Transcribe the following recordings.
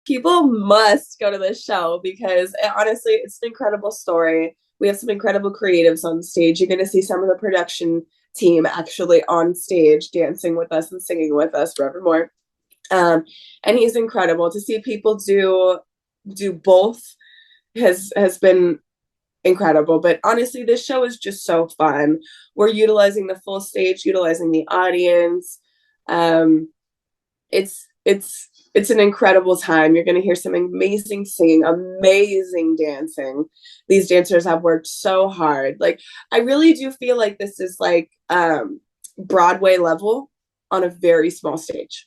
People must go to this show because honestly, it's an incredible story. We have some incredible creatives on stage. You're going to see some of the production team actually on stage dancing with us and singing with us forevermore. And he's incredible. To see people do both has been incredible. But honestly, this show is just so fun. We're utilizing the full stage, utilizing the audience. Um, it's an incredible time. You're going to hear some amazing singing, amazing dancing. These dancers have worked so hard. Like, I really do feel like this is like Broadway level on a very small stage.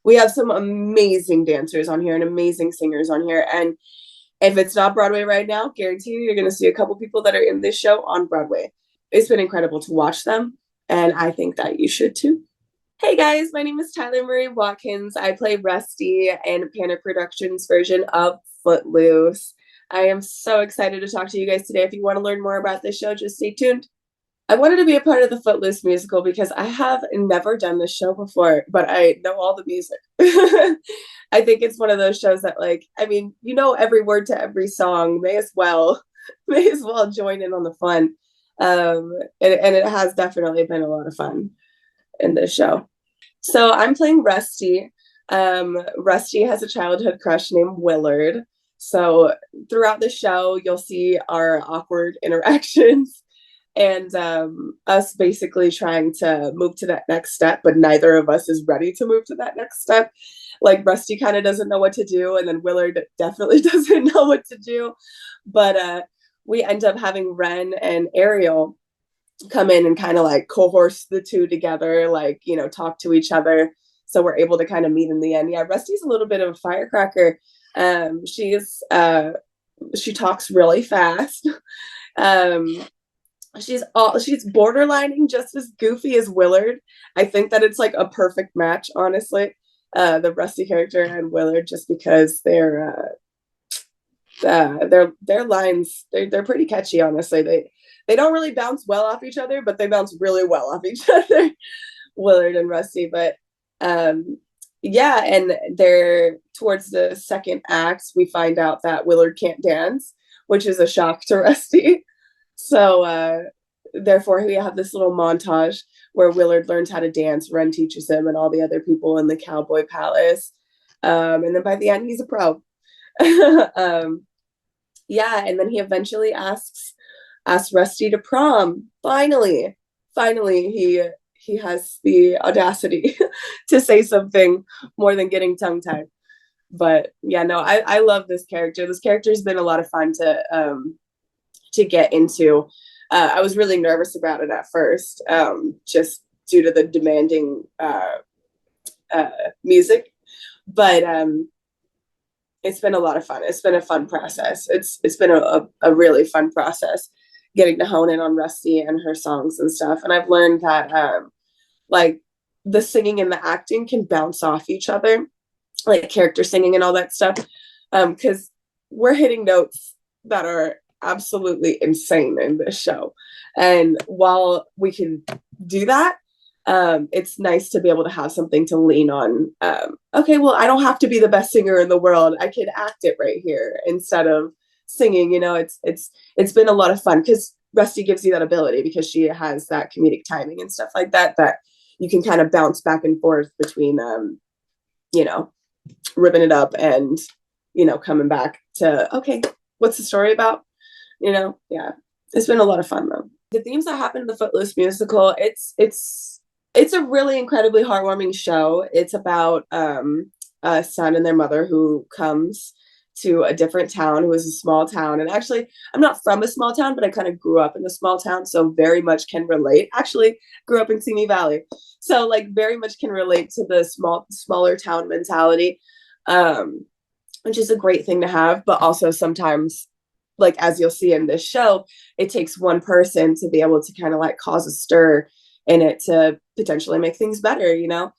We have some amazing dancers on here and amazing singers on here. And if it's not Broadway right now, guarantee you're going to see a couple people that are in this show on Broadway. It's been incredible to watch them, and I think that you should too. Hey guys, my name is Tyler Marie Watkins. I play Rusty in Panic Productions' version of Footloose. I am so excited to talk to you guys today. If you want to learn more about this show, just stay tuned. I wanted to be a part of the Footloose musical because I have never done this show before, but I know all the music. I think it's one of those shows that, like, I mean, you know every word to every song. May as well join in on the fun. And it has definitely been a lot of fun in this show. So I'm playing Rusty. Rusty has a childhood crush named Willard. So throughout the show, you'll see our awkward interactions and us basically trying to move to that next step, but neither of us is ready to move to that next step. Like, Rusty kind of doesn't know what to do, and then Willard definitely doesn't know what to do. But we end up having Ren and Ariel come in and kind of like cohorse the two together, like, you know, talk to each other. So we're able to kind of meet in the end. Yeah, Rusty's a little bit of a firecracker. She talks really fast. um, she's borderlining just as goofy as Willard. I think that it's like a perfect match, honestly. The Rusty character and Willard, just because their lines, they're pretty catchy, honestly. They don't really bounce well off each other, but they bounce really well off each other, Willard and Rusty. But yeah, and they're towards the second act, we find out that Willard can't dance, which is a shock to Rusty. So therefore, we have this little montage where Willard learns how to dance, Ren teaches him, and all the other people in the Cowboy Palace. And then by the end, he's a pro. Yeah, and then he eventually asks Rusty to prom. Finally, he has the audacity to say something more than getting tongue tied. But yeah, no, I love this character. This character's been a lot of fun to get into. I was really nervous about it at first, just due to the demanding music, but it's been a lot of fun. It's been a fun process. It's been a really fun process getting to hone in on Rusty and her songs and stuff. And I've learned that like the singing and the acting can bounce off each other, like character singing and all that stuff. Because we're hitting notes that are absolutely insane in this show. And while we can do that, it's nice to be able to have something to lean on. Okay, well, I don't have to be the best singer in the world. I can act it right here instead of singing. You know, it's been a lot of fun because Rusty gives you that ability because she has that comedic timing and stuff like that you can kind of bounce back and forth between you know, ripping it up and, you know, coming back to, okay, what's the story about? You know, yeah, it's been a lot of fun though. The themes that happen in the Footloose musical, it's a really incredibly heartwarming show. It's about a son and their mother who comes to a different town, who is a small town. And actually, I'm not from a small town, but I kind of grew up in a small town, so very much can relate. Actually, grew up in Simi Valley, so like very much can relate to the smaller town mentality, which is a great thing to have. But also sometimes, like as you'll see in this show, it takes one person to be able to kind of like cause a stir in it to potentially make things better, you know?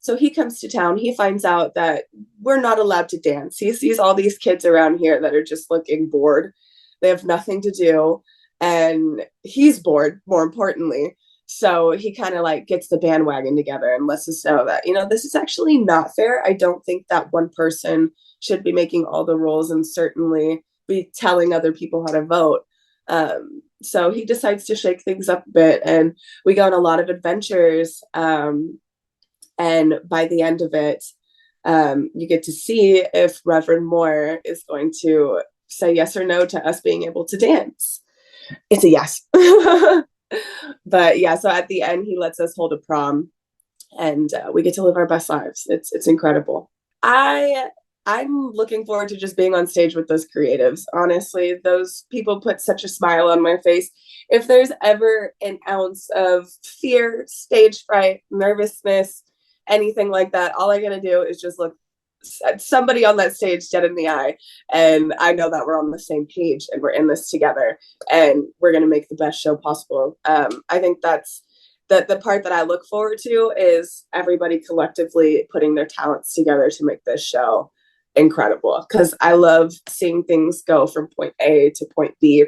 So he comes to town, he finds out that we're not allowed to dance. He sees all these kids around here that are just looking bored. They have nothing to do. And he's bored, more importantly. So he kind of like gets the bandwagon together and lets us know that, this is actually not fair. I don't think that one person should be making all the rules and certainly be telling other people how to vote. So he decides to shake things up a bit, and we go on a lot of adventures. And by the end of it, you get to see if Reverend Moore is going to say yes or no to us being able to dance. It's a yes. But yeah, so at the end, he lets us hold a prom, and we get to live our best lives. It's incredible. I'm looking forward to just being on stage with those creatives. Honestly, those people put such a smile on my face. If there's ever an ounce of fear, stage fright, nervousness, anything like that, all I gotta do is just look somebody on that stage dead in the eye, and I know that we're on the same page and we're in this together and we're going to make the best show possible. I think that's the part that I look forward to, is everybody collectively putting their talents together to make this show incredible, because I love seeing things go from point A to point B,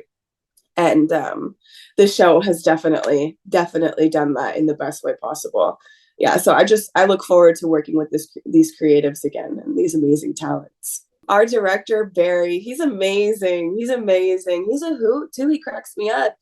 and the show has definitely done that in the best way possible. Yeah, so I look forward to working with these creatives again, and these amazing talents. Our director, Barry, he's amazing. He's a hoot too. He cracks me up.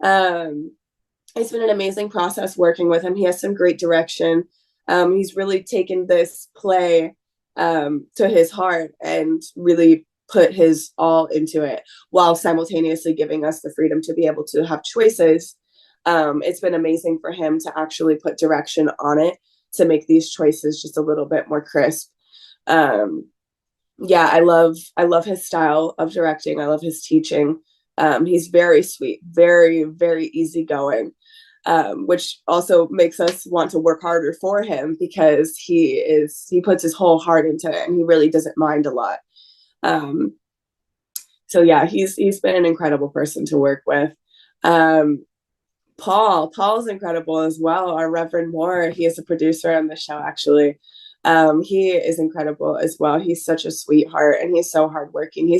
It's been an amazing process working with him. He has some great direction. He's really taken this play to his heart and really put his all into it, while simultaneously giving us the freedom to be able to have choices. It's been amazing for him to actually put direction on it to make these choices just a little bit more crisp. Yeah, I love his style of directing. I love his teaching. He's very sweet, very, very easygoing, which also makes us want to work harder for him, because he puts his whole heart into it, and he really doesn't mind a lot. So yeah, he's been an incredible person to work with. Paul's incredible as well. Our Reverend Moore, he is a producer on the show, actually. He is incredible as well. He's such a sweetheart, and he's so hardworking.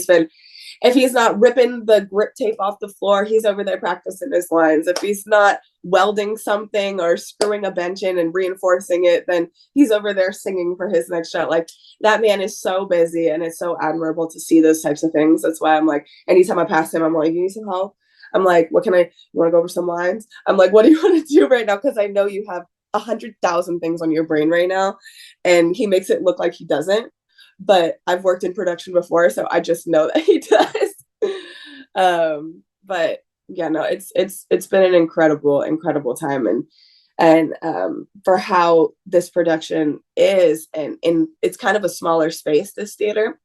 If he's not ripping the grip tape off the floor, he's over there practicing his lines. If he's not welding something or screwing a bench in and reinforcing it, then he's over there singing for his next show. Like, that man is so busy, and it's so admirable to see those types of things. That's why I'm like, anytime I pass him, I'm like, you need some help? I'm like, you want to go over some lines? I'm like, what do you want to do right now? Because I know you have 100,000 things on your brain right now. And he makes it look like he doesn't. But I've worked in production before, so I just know that he does. But yeah, no, it's been an incredible time. And for how this production is, and it's kind of a smaller space, this theater,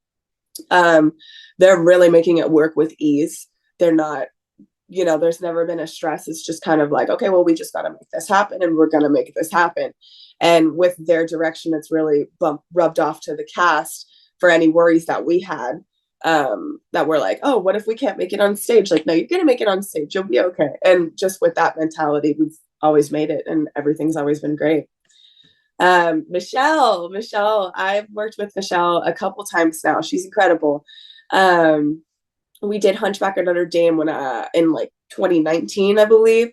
they're really making it work with ease. They're not, there's never been a stress. It's just kind of like, okay, well, we just got to make this happen, and we're going to make this happen. And with their direction, it's really rubbed off to the cast for any worries that we had, that were like, oh, what if we can't make it on stage? Like, no, you're going to make it on stage. You'll be okay. And just with that mentality, we've always made it, and everything's always been great. Michelle, I've worked with Michelle a couple times now. She's incredible. We did Hunchback of Notre Dame in like 2019, I believe.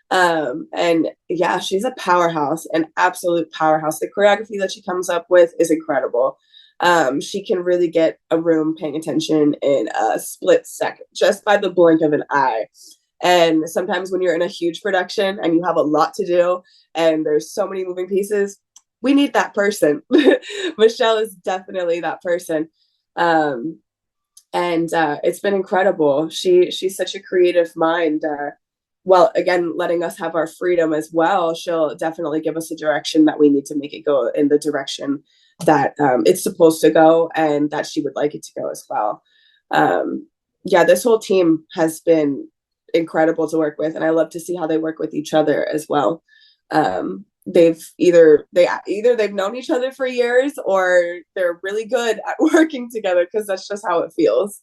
And yeah, she's a powerhouse, an absolute powerhouse. The choreography that she comes up with is incredible. She can really get a room paying attention in a split second, just by the blink of an eye. And sometimes when you're in a huge production and you have a lot to do and there's so many moving pieces, we need that person. Michelle is definitely that person. And it's been incredible. She's such a creative mind. Well, again, letting us have our freedom as well. She'll definitely give us a direction that we need to make it go in the direction that it's supposed to go, and that she would like it to go as well. Yeah, this whole team has been incredible to work with, and I love to see how they work with each other as well. They've either they've known each other for years, or they're really good at working together, because that's just how it feels.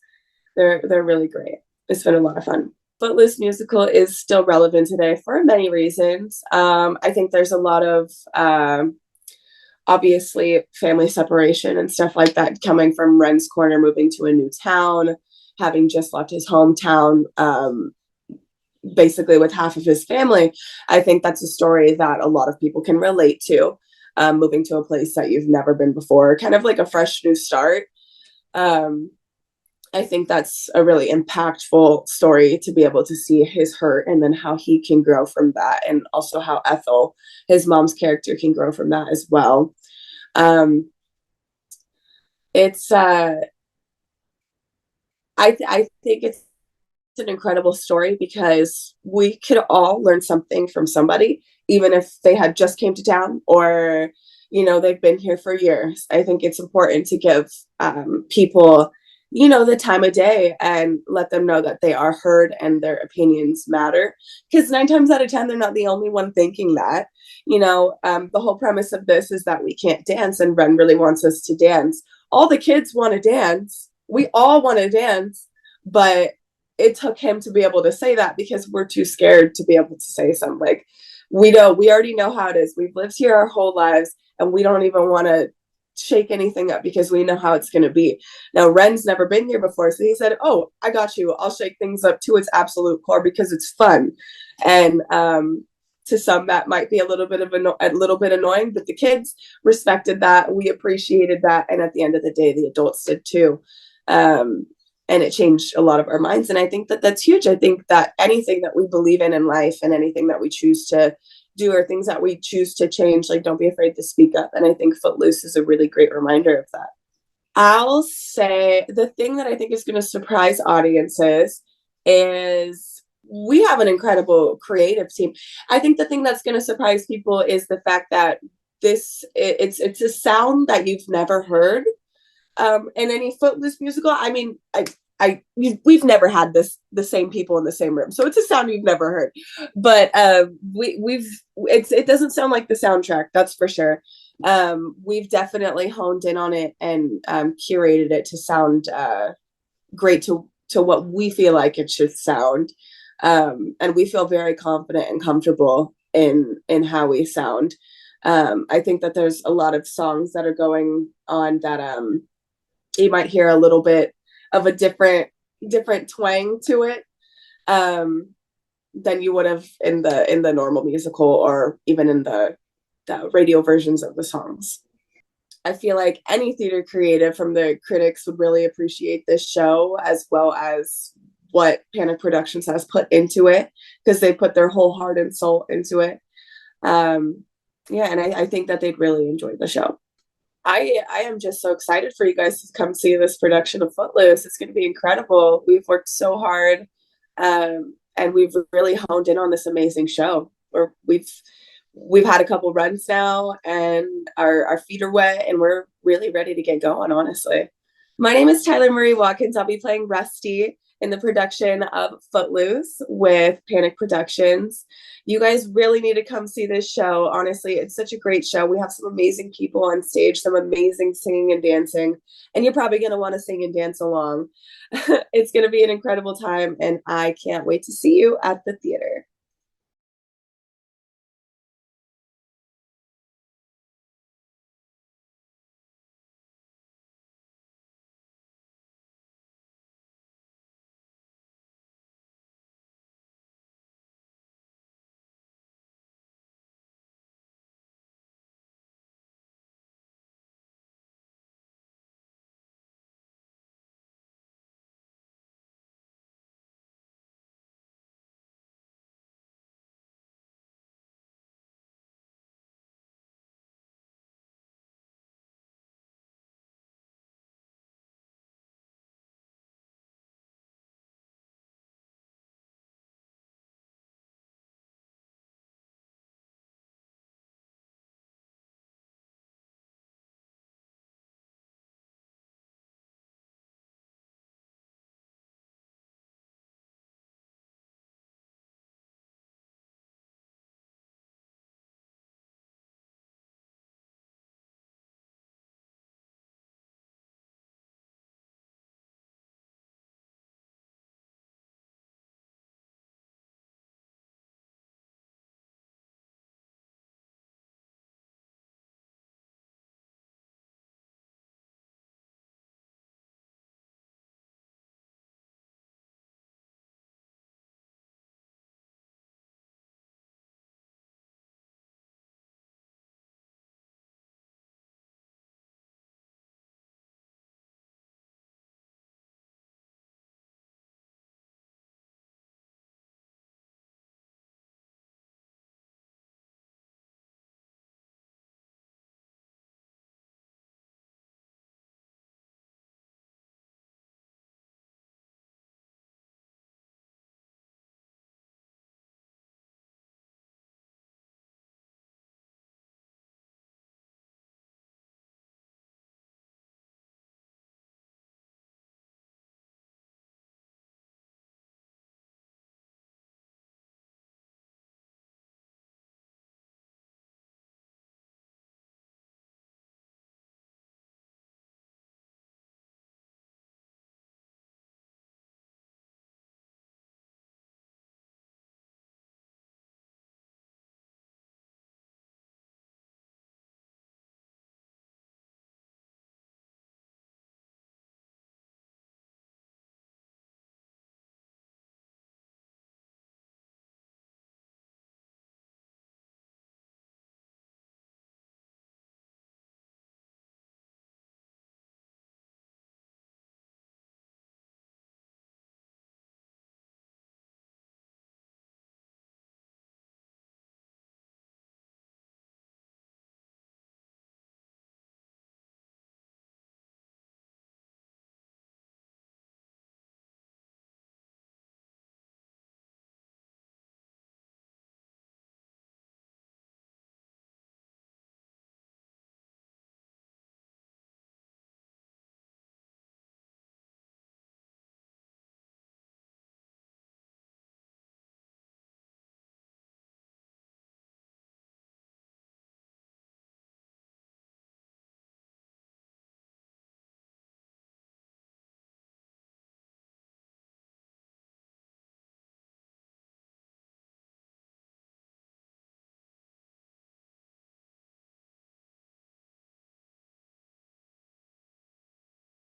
They're really great. It's been a lot of fun. Footloose musical is still relevant today for many reasons. I think there's a lot of obviously family separation and stuff like that, coming from Ren's Corner, moving to a new town, having just left his hometown. basically with half of his family. I think that's a story that a lot of people can relate to. Moving to a place that you've never been before, kind of like a fresh new start. Um, I think that's a really impactful story to be able to see his hurt and then how he can grow from that, and also how Ethel, his mom's character, can grow from that as well. Um, it's I think it's an incredible story because we could all learn something from somebody, even if they had just came to town or, you know, they've been here for years. I think it's important to give people, you know, the time of day and let them know that they are heard and their opinions matter. Because 9 times out of 10, they're not the only one thinking that. You know, the whole premise of this is that we can't dance, and Ren really wants us to dance. All the kids want to dance. We all want to dance, but it took him to be able to say that because we're too scared to be able to say something. Like, we already know how it is. We've lived here our whole lives, and we don't even want to shake anything up because we know how it's going to be. Now, Ren's never been here before, so he said, oh, I got you. I'll shake things up to its absolute core because it's fun. And to some, that might be a little bit annoying, but the kids respected that. We appreciated that. And at the end of the day, the adults did too. And it changed a lot of our minds. And I think that that's huge. I think that anything that we believe in life, and anything that we choose to do, or things that we choose to change, like, don't be afraid to speak up. And I think Footloose is a really great reminder of that. I'll say the thing that I think is going to surprise audiences is we have an incredible creative team. I think the thing that's going to surprise people is the fact that it's a sound that you've never heard in any Footloose musical. I mean, we've never had the same people in the same room, so it's a sound you've never heard. But it doesn't sound like the soundtrack, that's for sure. We've definitely honed in on it and curated it to sound great to what we feel like it should sound, and we feel very confident and comfortable in how we sound. I think that there's a lot of songs that are going on that you might hear a little bit of a different twang to it than you would have in the normal musical, or even in the radio versions of the songs. I feel like any theater creative from the critics would really appreciate this show, as well as what Panic Productions has put into it, because they put their whole heart and soul into it. Yeah, and I think that they'd really enjoy the show. I am just so excited for you guys to come see this production of Footloose. It's going to be incredible. We've worked so hard, and we've really honed in on this amazing show. We've had a couple runs now, and our feet are wet, and we're really ready to get going, honestly. My name is Tyler Marie Watkins. I'll be playing Rusty in the production of Footloose with Panic Productions. You guys really need to come see this show. Honestly, it's such a great show. We have some amazing people on stage, some amazing singing and dancing, and you're probably going to want to sing and dance along. It's going to be an incredible time, and I can't wait to see you at the theater.